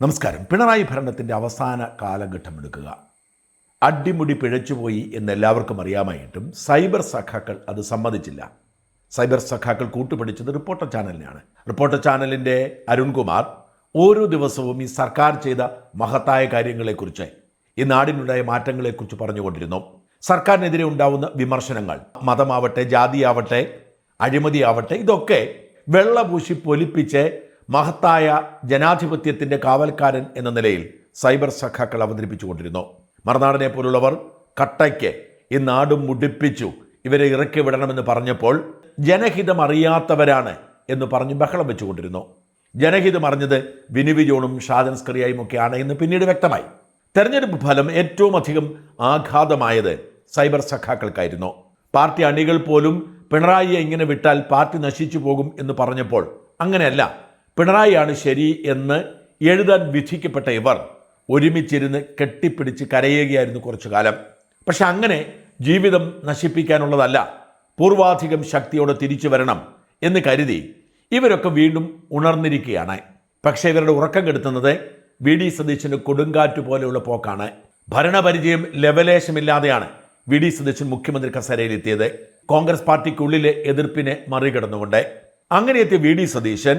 നമസ്കാരം. പിണറായി ഭരണത്തിൻ്റെ അവസാന കാലഘട്ടം എടുക്കുക. അടിമുടി പിഴച്ചുപോയി എന്നെല്ലാവർക്കും അറിയാമായിട്ടും സൈബർ സഖാക്കൾ അത് സമ്മതിച്ചില്ല. സൈബർ സഖാക്കൾ കൂട്ടുപിടിച്ചത് റിപ്പോർട്ടർ ചാനലിനാണ്. റിപ്പോർട്ടർ ചാനലിൻ്റെ അരുൺകുമാർ ഓരോ ദിവസവും ഈ സർക്കാർ ചെയ്ത മഹത്തായ കാര്യങ്ങളെക്കുറിച്ച്, ഈ നാടിനുണ്ടായ മാറ്റങ്ങളെക്കുറിച്ച് പറഞ്ഞുകൊണ്ടിരുന്നു. സർക്കാരിനെതിരെ ഉണ്ടാവുന്ന വിമർശനങ്ങൾ, മതമാവട്ടെ, ജാതിയാവട്ടെ, അഴിമതിയാവട്ടെ, ഇതൊക്കെ വെള്ളപൂശി പൊലിപ്പിച്ച് മഹത്തായ ജനാധിപത്യത്തിൻ്റെ കാവൽക്കാരൻ എന്ന നിലയിൽ സൈബർ സഖാക്കൾ അവതരിപ്പിച്ചുകൊണ്ടിരുന്നു. മറുനാടനെ പോലുള്ളവർ കട്ടയ്ക്ക് ഈ നാട് മുടിപ്പിച്ചു, ഇവരെ ഇറക്കി വിടണമെന്ന് പറഞ്ഞപ്പോൾ ജനഹിതം അറിയാത്തവരാണ് എന്ന് പറഞ്ഞ് ബഹളം വെച്ചുകൊണ്ടിരുന്നു. ജനഹിതം അറിഞ്ഞത് വിനുവി ജോണും ഷാജൻ സ്കറിയയും ഒക്കെയാണ് എന്ന് പിന്നീട് വ്യക്തമായി. തെരഞ്ഞെടുപ്പ് ഫലം ഏറ്റവും അധികം ആഘാതമായത് സൈബർ സഖാക്കൾക്കായിരുന്നു. പാർട്ടി അണികൾ പോലും പിണറായിയെ ഇങ്ങനെ വിട്ടാൽ പാർട്ടി നശിച്ചു പോകും എന്ന് പറഞ്ഞപ്പോൾ അങ്ങനെയല്ല, പിണറായിയാണ് ശരി എന്ന് എഴുതാൻ വിധിക്കപ്പെട്ട ഇവർ ഒരുമിച്ചിരുന്ന് കെട്ടിപ്പിടിച്ച് കരയുകയായിരുന്നു കുറച്ചു കാലം. പക്ഷെ അങ്ങനെ ജീവിതം നശിപ്പിക്കാനുള്ളതല്ല, പൂർവാധികം ശക്തിയോടെ തിരിച്ചു വരണം എന്ന് കരുതി ഇവരൊക്കെ വീണ്ടും ഉണർന്നിരിക്കുകയാണ്. പക്ഷേ ഇവരുടെ ഉറക്കം കെടുത്തുന്നത് വി.ഡി. സതീശന് കൊടുങ്കാറ്റ് പോലെയുള്ള പോക്കാണ്. ഭരണപരിചയം ലെവലേശമില്ലാതെയാണ് വി.ഡി. സതീശൻ മുഖ്യമന്ത്രി കസേരയിലെത്തിയത്, കോൺഗ്രസ് പാർട്ടിക്കുള്ളിലെ എതിർപ്പിനെ മറികടന്നുകൊണ്ട്. അങ്ങനെ എത്തിയ വി.ഡി. സതീശൻ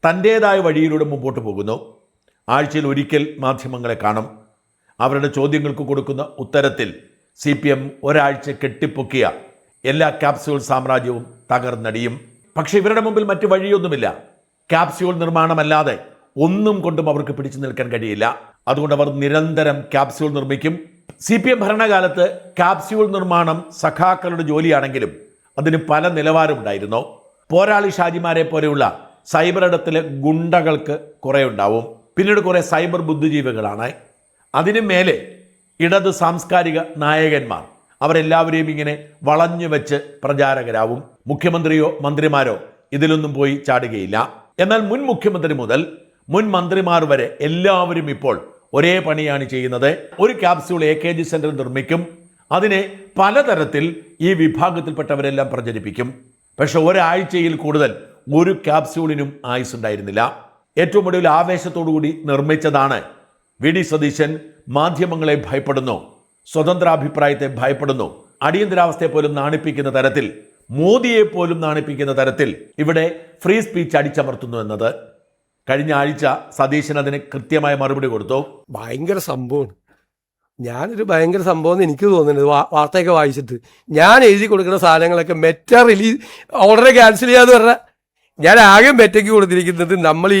തൻ്റേതായ വഴിയിലൂടെ മുമ്പോട്ട് പോകുന്നു. ആഴ്ചയിൽ ഒരിക്കൽ മാധ്യമങ്ങളെ കാണും. അവരുടെ ചോദ്യങ്ങൾക്ക് കൊടുക്കുന്ന ഉത്തരത്തിൽ CPM ഒരാഴ്ച കെട്ടിപ്പൊക്കിയ എല്ലാ ക്യാപ്സ്യൂൾ സാമ്രാജ്യവും തകർന്നടിയും. പക്ഷെ ഇവരുടെ മുമ്പിൽ മറ്റു വഴിയൊന്നുമില്ല. ക്യാപ്സ്യൂൾ നിർമ്മാണമല്ലാതെ ഒന്നും കൊണ്ടും അവർക്ക് പിടിച്ചു നിൽക്കാൻ കഴിയില്ല. അതുകൊണ്ട് അവർ നിരന്തരം ക്യാപ്സ്യൂൾ നിർമ്മിക്കും. CPM ഭരണകാലത്ത് ക്യാപ്സ്യൂൾ നിർമ്മാണം സഖാക്കളുടെ ജോലിയാണെങ്കിലും അതിന് പല നിലവാരമുണ്ടായിരുന്നു. പോരാളി ഷാജിമാരെ പോലെയുള്ള സൈബർ ഇടത്തിലെ ഗുണ്ടകൾക്ക് കുറേ ഉണ്ടാവും. പിന്നീട് കുറേ സൈബർ ബുദ്ധിജീവികളാണ്. അതിനു മേലെ ഇടത് സാംസ്കാരിക നായകന്മാർ. അവരെല്ലാവരെയും ഇങ്ങനെ വളഞ്ഞു വെച്ച് പ്രചാരകരാവും. മുഖ്യമന്ത്രിയോ മന്ത്രിമാരോ ഇതിലൊന്നും പോയി ചാടുകയില്ല. എന്നാൽ മുൻ മുഖ്യമന്ത്രി മുതൽ മുൻ മന്ത്രിമാർ വരെ എല്ലാവരും ഇപ്പോൾ ഒരേ പണിയാണ് ചെയ്യുന്നത്. ഒരു ക്യാപ്സ്യൂൾ AKG സെന്റർ നിർമ്മിക്കും. അതിനെ പലതരത്തിൽ ഈ വിഭാഗത്തിൽപ്പെട്ടവരെല്ലാം പ്രചരിപ്പിക്കും. പക്ഷെ ഒരാഴ്ചയിൽ കൂടുതൽ ഒരു ക്യാപ്സ്യൂളിനും ആയുസ്സുണ്ടായിരുന്നില്ല. ഏറ്റവും ഒടുവിൽ ആവേശത്തോടുകൂടി നിർമ്മിച്ചതാണ്. വി.ഡി. സതീശൻ മാധ്യമങ്ങളെ ഭയപ്പെടുന്നു, സ്വതന്ത്രാഭിപ്രായത്തെ ഭയപ്പെടുന്നു, അടിയന്തരാവസ്ഥയെ പോലും നാണിപ്പിക്കുന്ന തരത്തിൽ, മോദിയെ പോലും നാണിപ്പിക്കുന്ന തരത്തിൽ ഇവിടെ ഫ്രീ സ്പീച്ച് അടിച്ചമർത്തുന്നു എന്നത്. കഴിഞ്ഞ ആഴ്ച സതീശൻ അതിന് കൃത്യമായ മറുപടി കൊടുത്തു. ഭയങ്കര സംഭവമാണ്. ഞാനൊരു ഭയങ്കര സംഭവം എന്ന് എനിക്ക് തോന്നുന്നത് വാർത്തയൊക്കെ വായിച്ചിട്ട്, ഞാൻ എഴുതി കൊടുക്കുന്ന സാധനങ്ങളൊക്കെ മെറ്റ റിലീസ് ഓർഡർ ക്യാൻസൽ ചെയ്യാന്ന് പറഞ്ഞാൽ ഞാൻ ആകെ മെറ്റയ്ക്ക് കൊടുത്തിരിക്കുന്നത്, നമ്മൾ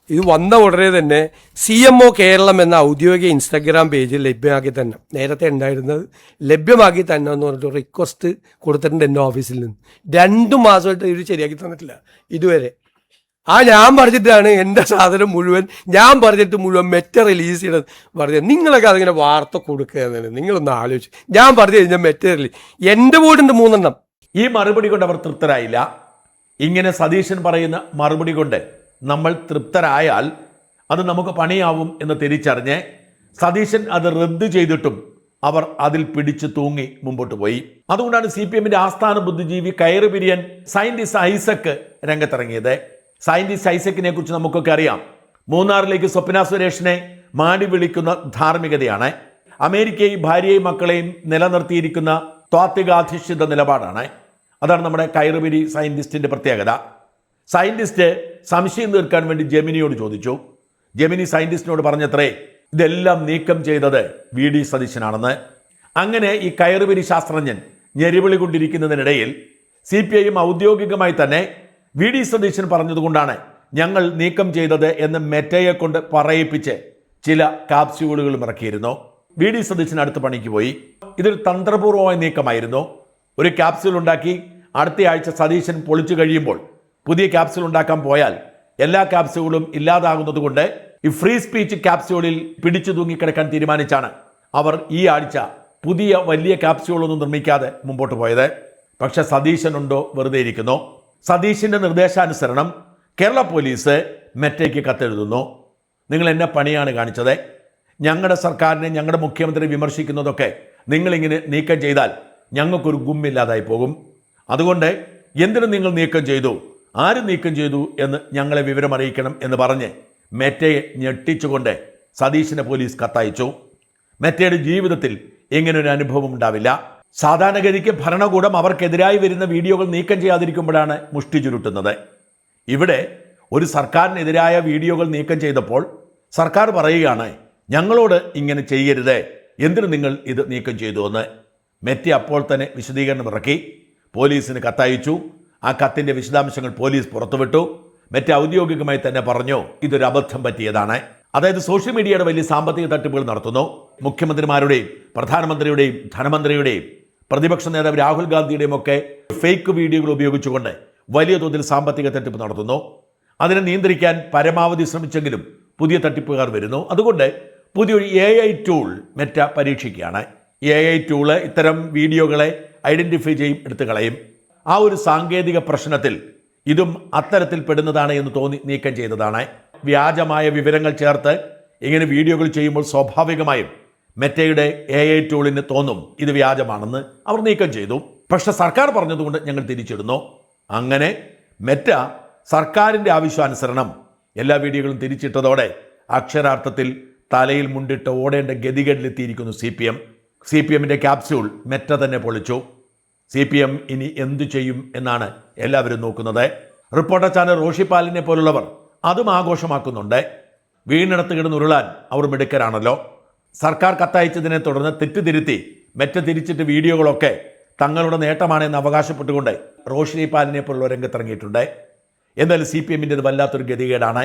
ഇത് വന്ന ഉടനെ തന്നെ CMO കേരളം എന്ന ഔദ്യോഗിക ഇൻസ്റ്റാഗ്രാം പേജിൽ ലഭ്യമാക്കി തന്നെ, നേരത്തെ ഉണ്ടായിരുന്നത് ലഭ്യമാക്കി തന്നെ എന്ന് പറഞ്ഞിട്ട് റിക്വസ്റ്റ് കൊടുത്തിട്ടുണ്ട് എൻ്റെ ഓഫീസിൽ നിന്ന്. 2 മാസമായിട്ട് ഇത് ശരിയാക്കി തന്നിട്ടില്ല ഇതുവരെ. ഞാൻ പറഞ്ഞിട്ടാണ് എൻ്റെ സാധനം മുഴുവൻ, ഞാൻ പറഞ്ഞിട്ട് മുഴുവൻ മെറ്റ റിലീസ് ചെയ്യണത് പറഞ്ഞത്. നിങ്ങളൊക്കെ അതിങ്ങനെ വാർത്ത കൊടുക്കുക എന്നാണ്. നിങ്ങളൊന്ന് ആലോചിച്ചു. ഞാൻ പറഞ്ഞു കഴിഞ്ഞാൽ മെറ്റ റിലീസ് എൻ്റെ വീടിൻ്റെ 3 എണ്ണം. ഈ മറുപടി കൊണ്ട് അവർ തൃപ്തരായില്ല. ഇങ്ങനെ സതീശൻ പറയുന്ന മറുപടി കൊണ്ട് നമ്മൾ തൃപ്തരായാൽ അത് നമുക്ക് പണിയാവും എന്ന് തിരിച്ചറിഞ്ഞ് സതീശൻ അത് റദ്ദ് ചെയ്തിട്ടും അവർ അതിൽ പിടിച്ചു തൂങ്ങി മുമ്പോട്ട് പോയി. അതുകൊണ്ടാണ് CPMന്റെ ആസ്ഥാന ബുദ്ധിജീവി കയറ് പിരിയൻ സയന്റിസ്റ്റ് ഐസക് രംഗത്തിറങ്ങിയത്. സയന്റിസ്റ്റ് ഐസക്കിനെ കുറിച്ച് നമുക്കൊക്കെ അറിയാം. മൂന്നാറിലേക്ക് സ്വപ്ന സുരേഷിനെ മാടി വിളിക്കുന്ന ധാർമ്മികതയാണ്. അമേരിക്കയും ഭാര്യയും മക്കളെയും നിലനിർത്തിയിരിക്കുന്ന താത്വികാധിഷ്ഠിത നിലപാടാണ്. അതാണ് നമ്മുടെ കയറുപിരി സയന്റിസ്റ്റിന്റെ പ്രത്യേകത. സയന്റിസ്റ്റ് സംശയം തീർക്കാൻ വേണ്ടി ജെമിനിയോട് ചോദിച്ചു. ജെമിനി സയന്റിസ്റ്റിനോട് പറഞ്ഞത്രേ, ഇതെല്ലാം നീക്കം ചെയ്തത് വി.ഡി. സതീശനാണെന്ന്. അങ്ങനെ ഈ കയറുപിരി ശാസ്ത്രജ്ഞൻ ഞെരിവിളി കൊണ്ടിരിക്കുന്നതിനിടയിൽ CPIM ഔദ്യോഗികമായി തന്നെ വി.ഡി. സതീശൻ പറഞ്ഞതുകൊണ്ടാണ് ഞങ്ങൾ നീക്കം ചെയ്തത് എന്ന് മെറ്റയെ കൊണ്ട് പറയിപ്പിച്ച് ചില കാപ്സ്യൂളുകളും ഇറക്കിയിരുന്നു. വി.ഡി. സതീശൻ അടുത്ത പണിക്ക് പോയി. ഇതൊരു തന്ത്രപൂർവമായ നീക്കമായിരുന്നു. ഒരു ക്യാപ്സ്യൂൾ ഉണ്ടാക്കി അടുത്ത ആഴ്ച സതീശൻ പൊളിച്ചു കഴിയുമ്പോൾ പുതിയ ക്യാപ്സ്യൂൾ ഉണ്ടാക്കാൻ പോയാൽ എല്ലാ ക്യാപ്സ്യൂളും ഇല്ലാതാകുന്നത് കൊണ്ട് ഈ ഫ്രീ സ്പീച്ച് ക്യാപ്സ്യൂളിൽ പിടിച്ചു തൂങ്ങിക്കിടക്കാൻ തീരുമാനിച്ചാണ് അവർ ഈ ആഴ്ച പുതിയ വലിയ ക്യാപ്സ്യൂളൊന്നും നിർമ്മിക്കാതെ മുമ്പോട്ട് പോയത്. പക്ഷെ സതീശനുണ്ടോ വെറുതെ ഇരിക്കുന്നു. സതീശന്റെ നിർദ്ദേശാനുസരണം കേരള പോലീസ് മെറ്റയ്ക്ക് കത്തെഴുതുന്നു. നിങ്ങൾ എന്നെ പണിയാണ് കാണിച്ചത്, ഞങ്ങളുടെ സർക്കാരിനെ, ഞങ്ങളുടെ മുഖ്യമന്ത്രി വിമർശിക്കുന്നതൊക്കെ നിങ്ങളിങ്ങനെ നീക്കം ചെയ്താൽ ഞങ്ങൾക്കൊരു ഗുമ്മില്ലാതായി പോകും. അതുകൊണ്ട് എന്തിനു നിങ്ങൾ നീക്കം ചെയ്തു, ആര് നീക്കം ചെയ്തു എന്ന് ഞങ്ങളെ വിവരം അറിയിക്കണം എന്ന് പറഞ്ഞ് മെറ്റയെ ഞെട്ടിച്ചുകൊണ്ട് സതീശിനെ പോലീസ് കത്തയച്ചു. മെറ്റയുടെ ജീവിതത്തിൽ ഇങ്ങനൊരു അനുഭവം ഉണ്ടാവില്ല. സാധാരണഗതിക്ക് ഭരണകൂടം അവർക്കെതിരായി വരുന്ന വീഡിയോകൾ നീക്കം ചെയ്യാതിരിക്കുമ്പോഴാണ് മുഷ്ടി ചുരുട്ടുന്നത്. ഇവിടെ ഒരു സർക്കാരിനെതിരായ വീഡിയോകൾ നീക്കം ചെയ്തപ്പോൾ സർക്കാർ പറയുകയാണ്, ഞങ്ങളോട് ഇങ്ങനെ ചെയ്യരുത്, എന്തിനു നിങ്ങൾ ഇത് നീക്കം ചെയ്തു എന്ന്. മെറ്റ അപ്പോൾ തന്നെ വിശദീകരണം ഇറക്കി, പോലീസിന് കത്തയച്ചു. ആ കത്തിൻ്റെ വിശദാംശങ്ങൾ പോലീസ് പുറത്തുവിട്ടു. മെറ്റ ഔദ്യോഗികമായി തന്നെ പറഞ്ഞു ഇതൊരു അബദ്ധം പറ്റിയതാണ്. അതായത് സോഷ്യൽ മീഡിയയുടെ വലിയ സാമ്പത്തിക തട്ടിപ്പുകൾ നടത്തുന്നു. മുഖ്യമന്ത്രിമാരുടെയും പ്രധാനമന്ത്രിയുടെയും ധനമന്ത്രിയുടെയും പ്രതിപക്ഷ നേതാവ് രാഹുൽ ഗാന്ധിയുടെയും ഒക്കെ ഫേക്ക് വീഡിയോകൾ ഉപയോഗിച്ചുകൊണ്ട് വലിയ തോതിൽ സാമ്പത്തിക തട്ടിപ്പ് നടത്തുന്നു. അതിനെ നിയന്ത്രിക്കാൻ പരമാവധി ശ്രമിച്ചെങ്കിലും പുതിയ തട്ടിപ്പുകാർ വരുന്നു. അതുകൊണ്ട് പുതിയൊരു AI ടൂൾ മെറ്റ പരീക്ഷിക്കുകയാണ്. AI ടൂള് ഇത്തരം വീഡിയോകളെ ഐഡന്റിഫൈ ചെയ്യും, എടുത്തു കളയും. ആ ഒരു സാങ്കേതിക പ്രശ്നത്തിൽ ഇതും അത്തരത്തിൽ പെടുന്നതാണ് എന്ന് തോന്നി നീക്കം ചെയ്തതാണ്. വ്യാജമായ വിവരങ്ങൾ ചേർത്ത് ഇങ്ങനെ വീഡിയോകൾ ചെയ്യുമ്പോൾ സ്വാഭാവികമായും മെറ്റയുടെ AI ടൂളിന് തോന്നും ഇത് വ്യാജമാണെന്ന്. അവർ നീക്കം ചെയ്തു. പക്ഷെ സർക്കാർ പറഞ്ഞതുകൊണ്ട് ഞങ്ങൾ തിരിച്ചിടുന്നു. അങ്ങനെ മെറ്റ സർക്കാരിൻ്റെ ആവശ്യാനുസരണം എല്ലാ വീഡിയോകളും തിരിച്ചിട്ടതോടെ അക്ഷരാർത്ഥത്തിൽ തലയിൽ മുണ്ടിട്ട് ഓടേണ്ട ഗതികേടിലെത്തിയിരിക്കുന്നു CPM. CPMൻ്റെ ക്യാപ്സ്യൂൾ മെറ്റ തന്നെ പൊളിച്ചു. CPM ഇനി എന്തു ചെയ്യും എന്നാണ് എല്ലാവരും നോക്കുന്നത്. റിപ്പോർട്ടർ ചാനൽ റോഷി പാലിനെ പോലുള്ളവർ അതും ആഘോഷമാക്കുന്നുണ്ട്. വീണിടത്ത് കിടന്നുരുളാൻ അവർ മിടുക്കരാണല്ലോ. സർക്കാർ കത്തയച്ചതിനെ തുടർന്ന് തെറ്റുതിരുത്തി മെറ്റ തിരിച്ചിട്ട് വീഡിയോകളൊക്കെ തങ്ങളുടെ നേട്ടമാണെന്ന് അവകാശപ്പെട്ടുകൊണ്ട് റോഷി പാലിനെ പോലുള്ള രംഗത്തിറങ്ങിയിട്ടുണ്ട്. എന്നാലും CPMൻ്റെ വല്ലാത്തൊരു ഗതികേടാണ്.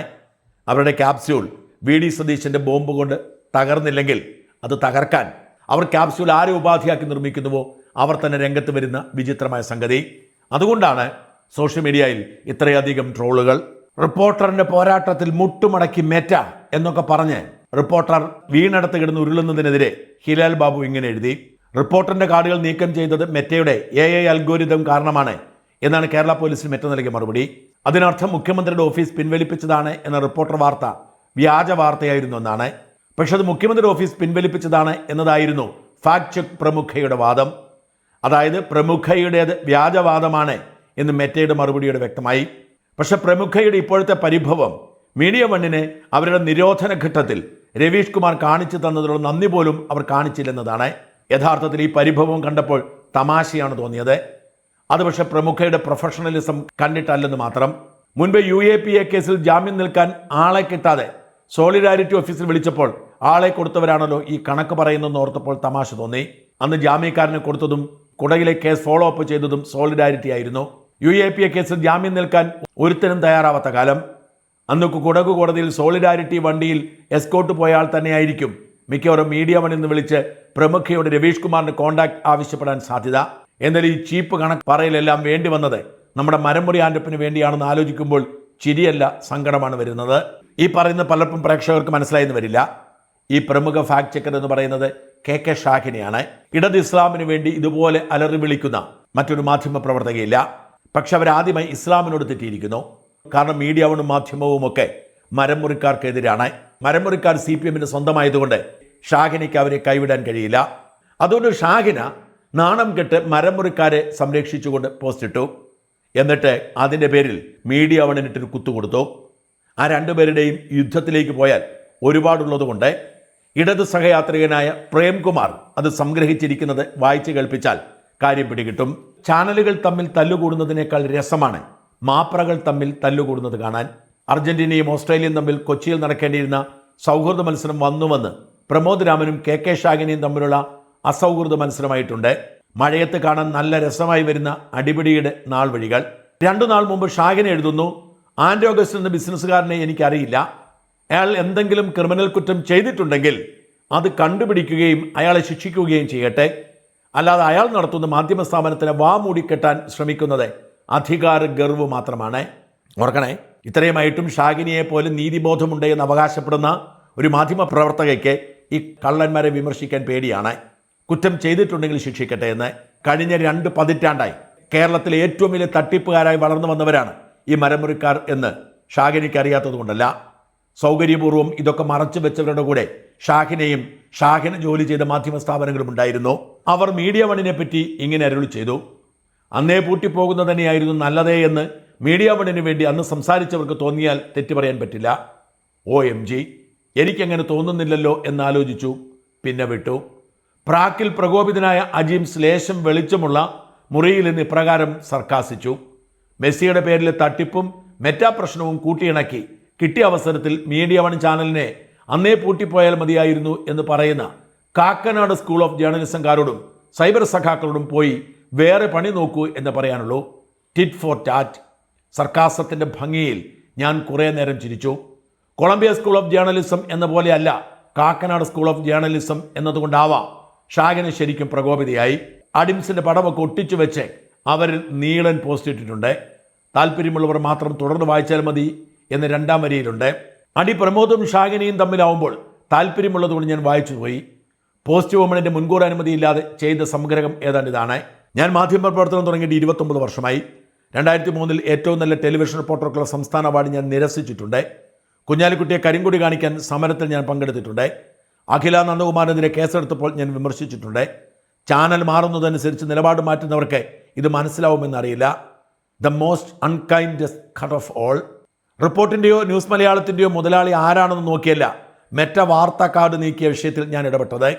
അവരുടെ ക്യാപ്സ്യൂൾ VD സതീശൻ്റെ ബോംബ് കൊണ്ട് തകർന്നില്ലെങ്കിൽ അത് തകർക്കാൻ അവർ ക്യാപ്സ്യൂൾ ആരെ ഉപാധിയാക്കി നിർമ്മിക്കുന്നുവോ അവർ തന്നെ രംഗത്ത് വരുന്ന വിചിത്രമായ സംഗതി. അതുകൊണ്ടാണ് സോഷ്യൽ മീഡിയയിൽ ഇത്രയധികം ട്രോളുകൾ. റിപ്പോർട്ടറിന്റെ പോരാട്ടത്തിൽ മുട്ടുമടക്കി മെറ്റ എന്നൊക്കെ പറഞ്ഞ് റിപ്പോർട്ടർ വീണിടത്ത് കിടന്ന് ഉരുളുന്നതിനെതിരെ ഹിലാൽ ബാബു ഇങ്ങനെ എഴുതി, റിപ്പോർട്ടറിന്റെ കാർഡുകൾ നീക്കം ചെയ്തത് മെറ്റയുടെ AI അൽഗോരിതം കാരണമാണ് എന്നാണ് കേരള പോലീസിന് മെറ്റ നൽകിയ മറുപടി. അതിനർത്ഥം മുഖ്യമന്ത്രിയുടെ ഓഫീസ് പിൻവലിപ്പിച്ചതാണ് എന്ന റിപ്പോർട്ടർ വാർത്ത വ്യാജ വാർത്തയായിരുന്നു എന്നാണ്. പക്ഷെ അത് മുഖ്യമന്ത്രിയുടെ ഓഫീസ് പിൻവലിപ്പിച്ചതാണ് എന്നതായിരുന്നു ഫാക്ട് ചെക്ക് പ്രമുഖയുടെ വാദം. അതായത് പ്രമുഖയുടേത് വ്യാജവാദമാണ് എന്ന് മെറ്റയുടെ മറുപടിയോടെ വ്യക്തമായി. പക്ഷെ പ്രമുഖയുടെ ഇപ്പോഴത്തെ പരിഭവം മീഡിയ വണ്ണിനെ അവരുടെ നിരോധന ഘട്ടത്തിൽ രവീഷ് കുമാർ കാണിച്ചു തന്നതിലുള്ള നന്ദി പോലും അവർ കാണിച്ചില്ലെന്നതാണ്. യഥാർത്ഥത്തിൽ ഈ പരിഭവം കണ്ടപ്പോൾ തമാശയാണ് തോന്നിയത്. അത് പക്ഷെ പ്രമുഖയുടെ പ്രൊഫഷണലിസം കണ്ടിട്ടല്ലെന്ന് മാത്രം. മുൻപ് UAPA കേസിൽ ജാമ്യം നിൽക്കാൻ ആളെ കിട്ടാതെ സോളിഡാരിറ്റി ഓഫീസിൽ വിളിച്ചപ്പോൾ ആളെ കൊടുത്തവരാണല്ലോ ഈ കണക്ക് പറയുന്നതെന്ന് ഓർത്തപ്പോൾ തമാശ തോന്നി. അന്ന് ജാമ്യക്കാരന് കൊടുത്തതും കുടകിലെ കേസ് ഫോളോ അപ്പ് ചെയ്തതും സോളിഡാരിറ്റി ആയിരുന്നു. UAPA കേസിൽ ജാമ്യം നിൽക്കാൻ ഒരുത്തനും തയ്യാറാവാത്ത കാലം. അന്ന് കുടക് കോടതിയിൽ സോളിഡാരിറ്റി വണ്ടിയിൽ എസ്കോട്ട് പോയ ആൾ തന്നെയായിരിക്കും മിക്കവാറും മീഡിയ വണ്ണിൽ നിന്ന് വിളിച്ച് പ്രമുഖയോട് രവീഷ് കുമാറിന്റെ കോണ്ടാക്ട് ആവശ്യപ്പെടാൻ സാധ്യത. എന്നാൽ ഈ ചീപ്പ് കണക്ക് പറയലെല്ലാം വേണ്ടി വന്നത് നമ്മുടെ മരമുറി ആൻഡപ്പിന് വേണ്ടിയാണെന്ന് ആലോചിക്കുമ്പോൾ ചിരിയല്ല സങ്കടമാണ് വരുന്നത്. ഈ പറയുന്ന പലർക്കും പ്രേക്ഷകർക്ക് മനസ്സിലായെന്ന് വരില്ല. ഈ പ്രമുഖ ഫാക്ട് ചെക്കർ എന്ന് പറയുന്നത് KK ഷാഹിനെയാണ്. ഇടത് ഇസ്ലാമിന് വേണ്ടി ഇതുപോലെ അലറി വിളിക്കുന്ന മറ്റൊരു മാധ്യമ പ്രവർത്തകയില്ല. പക്ഷെ അവരാദ്യമായി ഇസ്ലാമിനോട് തെറ്റിയിരിക്കുന്നു. കാരണം മീഡിയ വണ്ണും മാധ്യമവും ഒക്കെ മരമുറിക്കാർക്കെതിരാണ്. മരമുറിക്കാർ CPMന്റെ സ്വന്തമായതുകൊണ്ട് ഷാഹിനയ്ക്ക് അവരെ കൈവിടാൻ കഴിയില്ല. അതുകൊണ്ട് ഷാഹിന നാണം കെട്ട് മരമുറിക്കാരെ സംരക്ഷിച്ചുകൊണ്ട് പോസ്റ്റ് ഇട്ടു. എന്നിട്ട് അതിൻ്റെ പേരിൽ മീഡിയ വണ്ണിനിട്ടൊരു കുത്തുകൊടുത്തു. ആ രണ്ടുപേരുടെയും യുദ്ധത്തിലേക്ക് പോയാൽ ഒരുപാടുള്ളതുകൊണ്ട് ഇടത് സഹയാത്രികനായ പ്രേംകുമാർ അത് സംഗ്രഹിച്ചിരിക്കുന്നത് വായിച്ച് കേൾപ്പിച്ചാൽ കാര്യം പിടികിട്ടും. ചാനലുകൾ തമ്മിൽ തല്ലുകൂടുന്നതിനേക്കാൾ രസമാണ് മാപ്രകൾ തമ്മിൽ തല്ലുകൂടുന്നത് കാണാൻ. അർജന്റീനയും ഓസ്ട്രേലിയയും തമ്മിൽ കൊച്ചിയിൽ നടക്കേണ്ടിയിരുന്ന സൗഹൃദ മത്സരം വന്നുവന്ന് പ്രമോദ് രാമനും KK ഷാഹിനെയും തമ്മിലുള്ള അസൗഹൃദ മത്സരമായിട്ടുണ്ട്. മഴയത്ത് കാണാൻ നല്ല രസമായി വരുന്ന അടിപിടിയുടെ നാൾ വഴികൾ. 2 നാൾ മുമ്പ് ഷാഹിന എഴുതുന്നു, ആൻഡ് ഓഗസ്റ്റ് എന്ന ബിസിനസ്സുകാരനെ എനിക്കറിയില്ല. അയാൾ എന്തെങ്കിലും ക്രിമിനൽ കുറ്റം ചെയ്തിട്ടുണ്ടെങ്കിൽ അത് കണ്ടുപിടിക്കുകയും അയാളെ ശിക്ഷിക്കുകയും ചെയ്യട്ടെ. അല്ലാതെ അയാൾ നടത്തുന്ന മാധ്യമ സ്ഥാപനത്തിനെ മൂടിക്കെട്ടാൻ ശ്രമിക്കുന്നത് അധികാര ഗർവ് മാത്രമാണ്. ഓർക്കണേ, ഇത്രയുമായിട്ടും ഷാഹിനിയെ പോലെ നീതിബോധമുണ്ട് എന്ന് അവകാശപ്പെടുന്ന ഒരു മാധ്യമ പ്രവർത്തകയ്ക്ക് ഈ കള്ളന്മാരെ വിമർശിക്കാൻ പേടിയാണ്. കുറ്റം ചെയ്തിട്ടുണ്ടെങ്കിൽ ശിക്ഷിക്കട്ടെ എന്ന്. കഴിഞ്ഞ 2 പതിറ്റാണ്ടായി കേരളത്തിലെ ഏറ്റവും വലിയ തട്ടിപ്പുകാരായി വളർന്നു വന്നവരാണ് ഈ മരമുറിക്കാർ എന്ന് ഷാഹിനിക്ക് അറിയാത്തത് കൊണ്ടല്ല. സൗകര്യപൂർവ്വം ഇതൊക്കെ മറച്ചു വെച്ചവരുടെ കൂടെ ഷാഹിനയും ഷാഹിന ജോലി ചെയ്ത മാധ്യമ സ്ഥാപനങ്ങളും ഉണ്ടായിരുന്നു. അവർ മീഡിയ വണ്ണിനെ പറ്റി ഇങ്ങനെ അരുളി ചെയ്തു, അന്നേ പൂട്ടിപ്പോകുന്നത് തന്നെയായിരുന്നു നല്ലതേ എന്ന് മീഡിയ വണ്ണിന് വേണ്ടി അന്ന് സംസാരിച്ചവർക്ക് തോന്നിയാൽ തെറ്റു പറയാൻ പറ്റില്ല. OMG, എനിക്കങ്ങനെ തോന്നുന്നില്ലല്ലോ എന്നാലോചിച്ചു. പിന്നെ വിട്ടു. പ്രാക്കിൽ പ്രകോപിതനായ അജിംസ് ലേശം വെളിച്ചമുള്ള മുറിയിൽ നിന്ന് ഇപ്രകാരം സർക്കാസിച്ചു. മെസ്സിയുടെ പേരിലെ തട്ടിപ്പും മെറ്റാ പ്രശ്നവും കൂട്ടിയിണക്കി കിട്ടിയ അവസരത്തിൽ മീഡിയ വൺ ചാനലിനെ അന്നേ പൂട്ടിപ്പോയാൽ മതിയായിരുന്നു എന്ന് പറയുന്ന കാക്കനാട് സ്കൂൾ ഓഫ് ജേർണലിസംകാരോടും സൈബർ സഖാക്കളോടും പോയി വേറെ പണി നോക്കൂ എന്ന് പറയാനുള്ളൂ. Tit four tat. സർക്കാസത്തിൻ്റെ ഭംഗിയിൽ ഞാൻ കുറേ നേരം ചിരിച്ചു. കൊളംബിയ സ്കൂൾ ഓഫ് ജേർണലിസം എന്ന പോലെയല്ല Kakkanad school of journalism എന്നതുകൊണ്ടാവാം Shaheen ശരിക്കും പ്രകോപിതയായി. അഡിംസിൻ്റെ പടമൊക്കെ ഒട്ടിച്ചു വെച്ച് അവരിൽ നീളൻ പോസ്റ്റ് ഇട്ടിട്ടുണ്ട്. താല്പര്യമുള്ളവർ മാത്രം തുടർന്ന് വായിച്ചാൽ മതി എന്ന് 2ാം വരിയിലുണ്ട്. അടി പ്രമോദും ഷാഹിനിയും തമ്മിലാവുമ്പോൾ താല്പര്യമുള്ളതുകൊണ്ട് ഞാൻ വായിച്ചു പോയി. പോസ്റ്റ് വുമണിൻ്റെ മുൻകൂർ അനുമതിയില്ലാതെ ചെയ്ത സംഗ്രഹം ഏതാണ്ട് ഇതാണ്. ഞാൻ മാധ്യമപ്രവർത്തനം തുടങ്ങിയിട്ട് 29 വർഷമായി. 2003 ഏറ്റവും നല്ല ടെലിവിഷൻ റിപ്പോർട്ടർക്കുള്ള സംസ്ഥാന അവാർഡ് ഞാൻ നിരസിച്ചിട്ടുണ്ട്. കുഞ്ഞാലിക്കുട്ടിയെ കരിങ്കൊടി കാണിക്കാൻ സമരത്തിൽ ഞാൻ പങ്കെടുത്തിട്ടുണ്ട്. അഖില നന്ദകുമാറിനെതിരെ കേസെടുത്തപ്പോൾ ഞാൻ വിമർശിച്ചിട്ടുണ്ട്. ചാനൽ മാറുന്നതനുസരിച്ച് നിലപാട് മാറ്റുന്നവർക്ക് ഇത് മനസ്സിലാവുമെന്നറിയില്ല. The most unkindest cut of all. റിപ്പോർട്ടിൻ്റെയോ ന്യൂസ് മലയാളത്തിൻ്റെയോ മുതലാളി ആരാണെന്ന് നോക്കിയല്ല മെറ്റ വാർത്താ കാർഡ് നീക്കിയ വിഷയത്തിൽ ഞാൻ ഇടപെട്ടത്.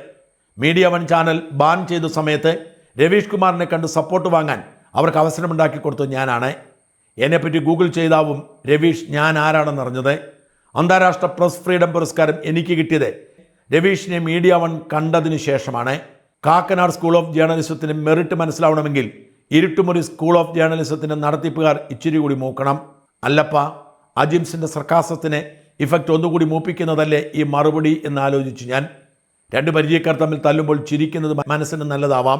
മീഡിയ വൺ ചാനൽ ബാൻ ചെയ്ത സമയത്ത് രവീഷ് കുമാറിനെ കണ്ട് സപ്പോർട്ട് വാങ്ങാൻ അവർക്ക് അവസരമുണ്ടാക്കി കൊടുത്തത് ഞാനാണ്. എന്നെപ്പറ്റി ഗൂഗിൾ ചെയ്താവും രവീഷ് ഞാൻ ആരാണെന്നറിഞ്ഞത്. അന്താരാഷ്ട്ര പ്രസ് ഫ്രീഡം പുരസ്കാരം എനിക്ക് കിട്ടിയത് രവീഷിനെ മീഡിയ വൺ കണ്ടതിന് ശേഷമാണ്. കാക്കനാട് സ്കൂൾ ഓഫ് ജേർണലിസത്തിന് മെറിറ്റ് മനസ്സിലാവണമെങ്കിൽ ഇരുട്ടുമുറി സ്കൂൾ ഓഫ് ജേർണലിസത്തിൻ്റെ നടത്തിപ്പുകാർ ഇച്ചിരി കൂടി മൂക്കണം. അല്ലപ്പ, അജിംസിൻ്റെ സർക്കാസത്തിന് ഇഫക്റ്റ് ഒന്നുകൂടി മൂപ്പിക്കുന്നതല്ലേ ഈ മറുപടി എന്നാലോചിച്ചു ഞാൻ. 2 പരിചയക്കാർ തമ്മിൽ തല്ലുമ്പോൾ ചിരിക്കുന്നത് മനസ്സിന് നല്ലതാവാം.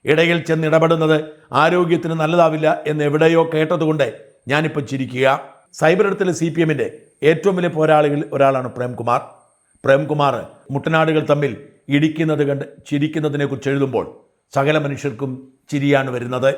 ഇടയിൽ ചെന്നിടപെടുന്നത് ആരോഗ്യത്തിന് നല്ലതാവില്ല എന്ന് എവിടെയോ കേട്ടതുകൊണ്ട് ഞാനിപ്പോൾ ചിരിക്കുക. സൈബർ ഇടത്തിലെ CPMൻ്റെ ഏറ്റവും വലിയ പോരാളികളിൽ ഒരാളാണ് പ്രേംകുമാർ. പ്രേംകുമാർ മുട്ടനാടുകൾ തമ്മിൽ ഇടിക്കുന്നത് കണ്ട് ചിരിക്കുന്നതിനെക്കുറിച്ച് എഴുതുമ്പോൾ സകല മനുഷ്യർക്കും ചിരിയാണ് വരുന്നത്.